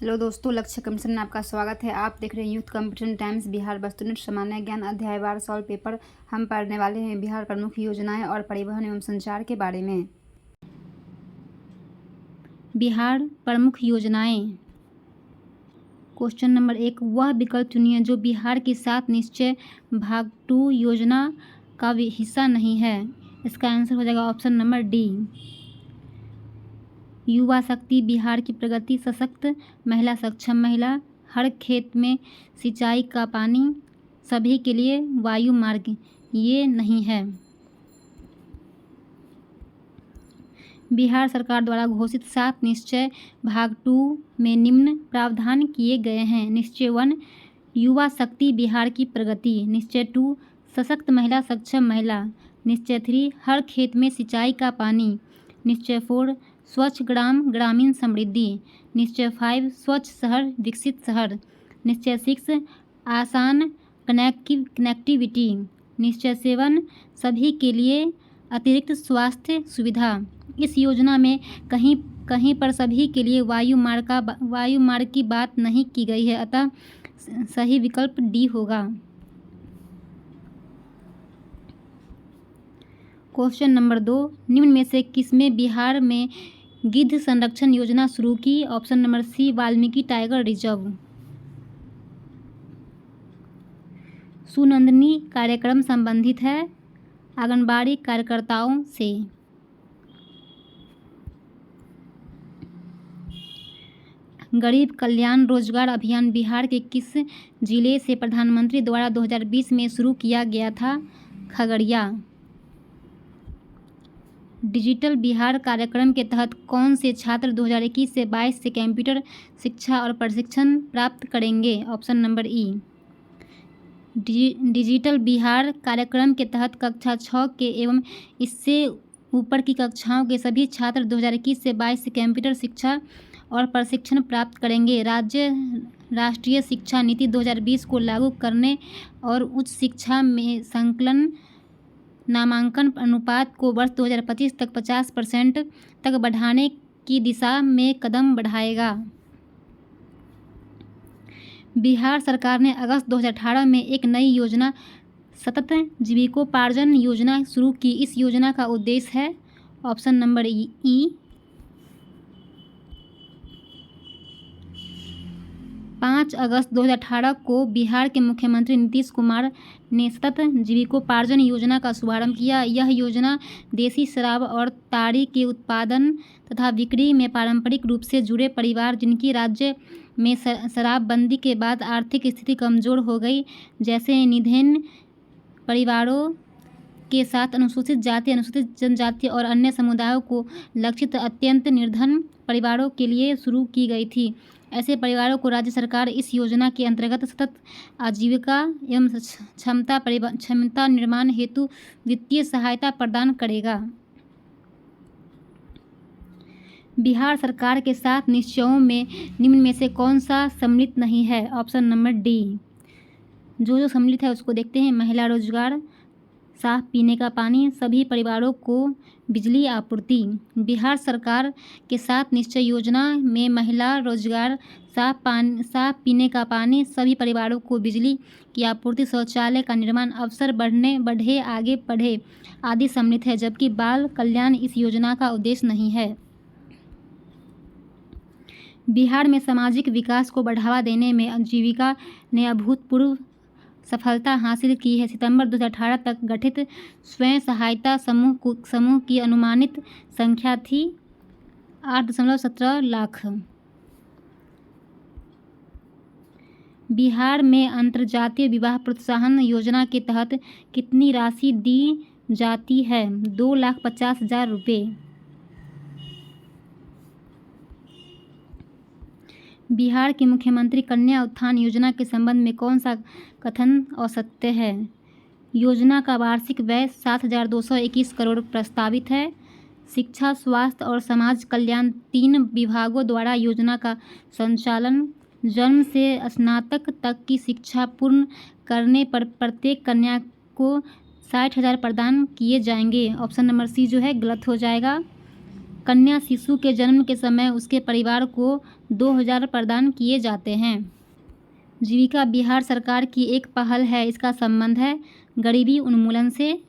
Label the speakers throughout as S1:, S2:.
S1: Hello दोस्तों, लक्ष्य commission में आपका स्वागत है। आप देख रहे हैं यूथ कंपटीशन टाइम्स बिहार वस्तुनिष्ठ सामान्य ज्ञान अध्यायवार सॉल्व पेपर। हम पढ़ने वाले हैं बिहार प्रमुख योजनाएं और परिवहन एवं संचार के बारे में। बिहार प्रमुख योजनाएं। क्वेश्चन नंबर 1, वह विकल्प चुनिए जो बिहार की 7 निश्चय भाग 2 योजना का हिस्सा नहीं है। इसका आंसर हो जाएगा ऑप्शन नंबर डी। युवा शक्ति, बिहार की प्रगति, सशक्त महिला, सक्षम महिला, हर खेत में सिंचाई का पानी, सभी के लिए वायु मार्ग, ये नहीं है। बिहार सरकार द्वारा घोषित 7 निश्चय भाग 2 में निम्न प्रावधान किए गए हैं। निश्चय 1, युवा शक्ति, बिहार की प्रगति। निश्चय 2, सशक्त महिला, सक्षम महिला। निश्चय 3, हर खेत में सिंचाई का पानी। निश्चय 4, स्वच्छ ग्राम, ग्रामीण समृद्धि। निश्चय 5, स्वच्छ शहर, विकसित शहर। निश्चय 6, आसान कनेक्टिविटी। निश्चय 7, सभी के लिए अतिरिक्त स्वास्थ्य सुविधा। इस योजना में कहीं कहीं पर सभी के लिए वायु मार्ग की बात नहीं की गई है, अतः सही विकल्प डी होगा। क्वेश्चन नंबर 2, निम्न में से किसमें बिहार में गिद्ध संरक्षण योजना शुरू की? Option number C, Valmiki tiger reserve. सुनंदनी कार्यक्रम संबंधित है आंगनबाड़ी कार्यकर्ताओं से। गरीब कल्याण रोजगार अभियान बिहार के किस जिले से प्रधानमंत्री द्वारा 2020 में शुरू किया गया था? खगड़िया। डिजिटल बिहार कार्यक्रम के तहत कौन से छात्र 2021 से 22 से कंप्यूटर शिक्षा और प्रशिक्षण प्राप्त करेंगे? ऑप्शन नंबर ई। डिजिटल बिहार कार्यक्रम के तहत कक्षा 6 के एवं इससे ऊपर की कक्षाओं के सभी छात्र 2021 से 22 से कंप्यूटर शिक्षा और प्रशिक्षण प्राप्त करेंगे। राष्ट्रीय शिक्षा नीति 2020 को लागू करने और उच्च शिक्षा में संकलन नामांकन अनुपात को वर्ष 2025 तक 50% तक बढ़ाने की दिशा में कदम बढ़ाएगा। बिहार सरकार ने अगस्त 2018 में एक नई योजना सतत जीविकोपार्जन योजना शुरू की। इस योजना का उद्देश्य है ऑप्शन नंबर ई। 5 अगस्त 2018 को बिहार के मुख्यमंत्री नीतीश कुमार ने सतत जीविकोपार्जन योजना का शुभारंभ किया। यह योजना देसी शराब और ताड़ी के उत्पादन तथा बिक्री में पारंपरिक रूप से जुड़े परिवार जिनकी राज्य में शराबबंदी के बाद आर्थिक स्थिति कमजोर हो गई, जैसे निधन परिवारों के साथ अनुसूचित जाति, अनुसूचित जनजाति और अन्य समुदायों को लक्षित अत्यंत निर्धन परिवारों के लिए शुरू की गई थी। ऐसे परिवारों को राज्य सरकार इस योजना के अंतर्गत सतत आजीविका एवं क्षमता निर्माण हेतु वित्तीय सहायता प्रदान करेगा। बिहार सरकार के 7 निश्चयों में निम्न में से कौन सा सम्मिलित नहीं है? Option number D. जो सम्मिलित है उसको देखते हैं। महिला रोजगार, साफ पीने का पानी, सभी परिवारों को बिजली आपूर्ति। बिहार सरकार के 7 निश्चय योजना में महिला रोजगार, साफ पीने का पानी, सभी परिवारों को बिजली की आपूर्ति, शौचालय का निर्माण, अवसर बढ़े आगे पढ़े आदि सम्मिलित है, जबकि बाल कल्याण इस योजना का उद्देश्य नहीं है। बिहार में सामाजिक विकास को बढ़ावा देने में आजीविका ने अभूतपूर्व सफलता हासिल की है। सितंबर 2018 तक गठित स्वयं सहायता समूह की अनुमानित संख्या थी 8.17 लाख। बिहार में अंतर्जातीय विवाह प्रोत्साहन योजना के तहत कितनी राशि दी जाती है? 2,50,000 रुपये। बिहार के मुख्यमंत्री कन्या उत्थान योजना के संबंध में कौन सा कथन असत्य है? योजना का वार्षिक व्यय 7,221 करोड़ प्रस्तावित है। शिक्षा, स्वास्थ्य और समाज कल्याण 3 विभागों द्वारा योजना का संचालन। जन्म से स्नातक तक की शिक्षा पूर्ण करने पर प्रत्येक कन्या को 60,000 प्रदान किए जाएंगे। ऑप्शन नंबर सी जो है गलत हो जाएगा। कन्या शिशु के जन्म के समय उसके परिवार को 2000 प्रदान किए जाते हैं। जीविका बिहार सरकार की एक पहल है। इसका संबंध है गरीबी उन्मूलन से।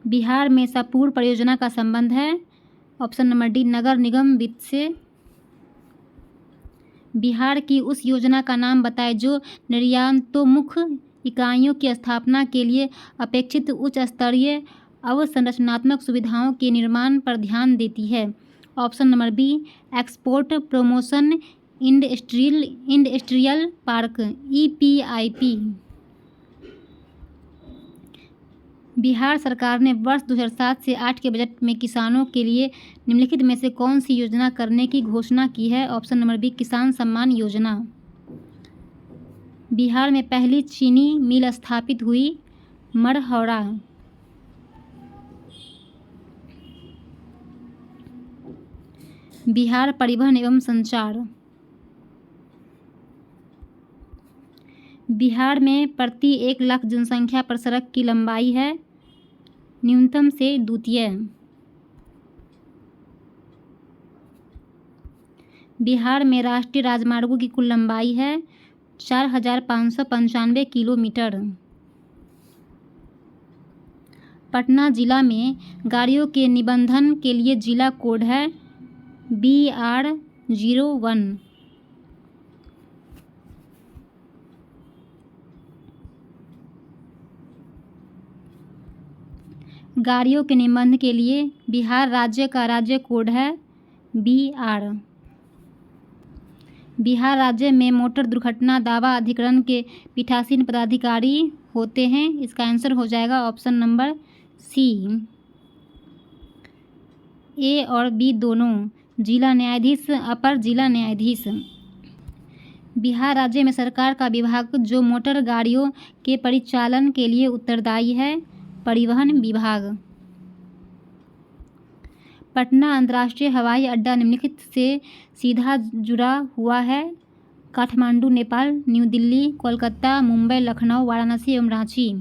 S1: बिहार में संपूर्ण परियोजना का संबंध है। ऑप्शन नंबर डी, नगर निगम वित्त से। बिहार की उस योजना का नाम बताएं जो निर्यातोन्मुख इकाइयों की स्थापना के लिए अपेक्षित उच्च स्तरीय अवसंरचनात्मक सुविधाओं के निर्माण पर ध्यान देती है। Option number B, export promotion industrial park EPIP। Bihar सरकार ने वर्ष 2007 से 8 के बजट में किसानों के लिए निम्नलिखित में से कौन सी योजना करने की घोषणा की है। ऑप्शन नंबर बी, किसान सम्मान योजना। बिहार में पहली चीनी मिल स्थापित हुई, मढ़ौरा। बिहार परिवहन एवं संचार। बिहार में प्रति 1 लाख जनसंख्या पर सड़क की लंबाई है न्यूनतम से द्वितीय। बिहार में राष्ट्रीय राजमार्गों की कुल लंबाई है 4595 किलोमीटर। पटना जिला में गाड़ियों के निबंधन के लिए जिला कोड है BR01। गाड़ियों के निबंधन के लिए बिहार राज्य का राज्य कोड है BR। बिहार राज्य में मोटर दुर्घटना दावा अधिकरण के पीठासीन पदाधिकारी होते हैं। इसका आंसर हो जाएगा ऑप्शन नंबर सी। ए और बी दोनों, जिला न्यायाधीश, अपर जिला न्यायाधीश। बिहार राज्य में सरकार का विभाग जो मोटर गाड़ियों के परिचालन के लिए उत्तरदायी है, परिवहन विभाग। पटना अंतर्राष्ट्रीय हवाई अड्डा निम्नलिखित से सीधा जुड़ा हुआ है, काठमांडू नेपाल, न्यू दिल्ली, कोलकाता, मुंबई, लखनऊ, वाराणसी एवं रांची।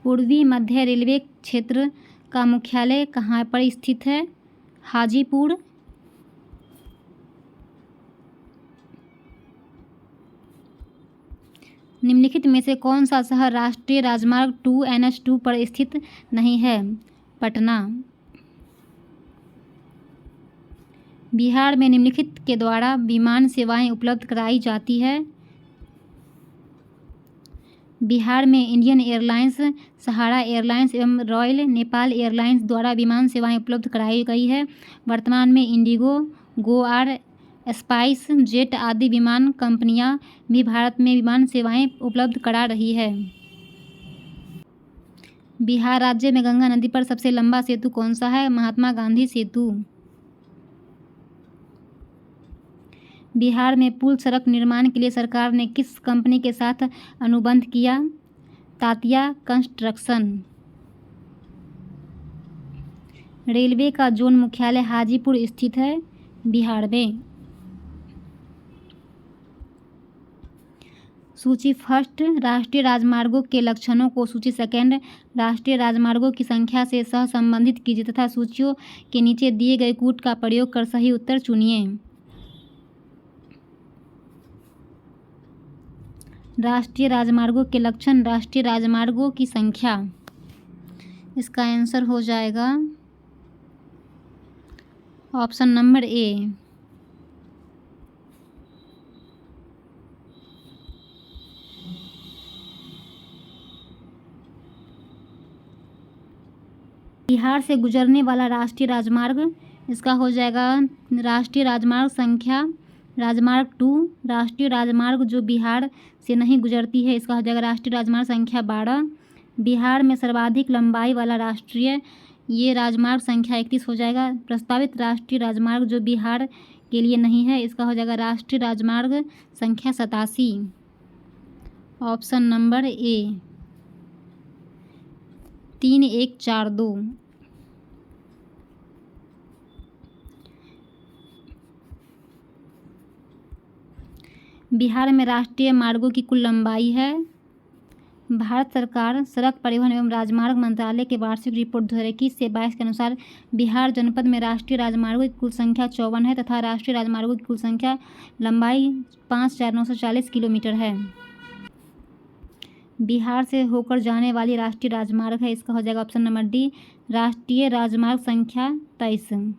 S1: पूर्वी मध्य रेलवे क्षेत्र का मुख्यालय कहाँ पर स्थित है, हाजीपुर। निम्नलिखित में से कौन सा शहर राष्ट्रीय राजमार्ग 2 NH2 पर स्थित नहीं है, पटना। बिहार में निम्नलिखित के द्वारा विमान सेवाएं उपलब्ध कराई जाती है। बिहार में इंडियन एयरलाइंस, सहारा एयरलाइंस एवं रॉयल नेपाल एयरलाइंस द्वारा विमान सेवाएं उपलब्ध कराई गई है। वर्तमान में इंडिगो, गोआर, स्पाइस जेट आदि विमान कंपनियां भी भारत में विमान सेवाएं उपलब्ध करा रही है। बिहार राज्य में गंगा नदी पर सबसे लंबा सेतु कौन सा है, महात्मा गांधी सेतु। बिहार में पुल सड़क निर्माण के लिए सरकार ने किस कंपनी के साथ अनुबंध किया, तातिया कंस्ट्रक्शन। रेलवे का जोन मुख्यालय हाजीपुर स्थित है, बिहार में। सूची फर्स्ट, राष्ट्रीय राजमार्गों के लक्षणों को सूची सेकंड, राष्ट्रीय राजमार्गों की संख्या से सहसंबंधित कीजिए तथा सूचियों के नीचे दिए गए कूट का प्रयोग कर सही उत्तर चुनिए। राष्ट्रीय राजमार्गों के लक्षण, राष्ट्रीय राजमार्गों की संख्या। इसका आंसर हो जाएगा ऑप्शन नंबर ए। बिहार से गुजरने वाला राष्ट्रीय राजमार्ग, इसका हो जाएगा राष्ट्रीय राजमार्ग संख्या राजमार्ग 2। राष्ट्रीय राजमार्ग जो बिहार से नहीं गुजरती है, इसका हो जाएगा राष्ट्रीय राजमार्ग संख्या 12। बिहार में सर्वाधिक लंबाई वाला राष्ट्रीय ये राजमार्ग संख्या 31 हो जाएगा। प्रस्तावित राष्ट्रीय राजमार्ग जो बिहार के लिए नहीं है, इसका हो जाएगा राष्ट्रीय राजमार्ग संख्या 87। Option number A 3142। बिहार में राष्ट्रीय मार्गों की कुल लंबाई है भारत सरकार सड़क परिवहन एवं राजमार्ग मंत्रालय के वार्षिक रिपोर्ट 2021 से 22 के अनुसार बिहार जनपद में राष्ट्रीय राजमार्गों की कुल संख्या 54 है तथा राष्ट्रीय राजमार्गों की कुल संख्या लंबाई 5,940 किलोमीटर है। बिहार से होकर जाने वाली राष्ट्रीय राजमार्ग है, इसका हो जाएगा ऑप्शन नंबर डी, राष्ट्रीय राजमार्ग संख्या 23।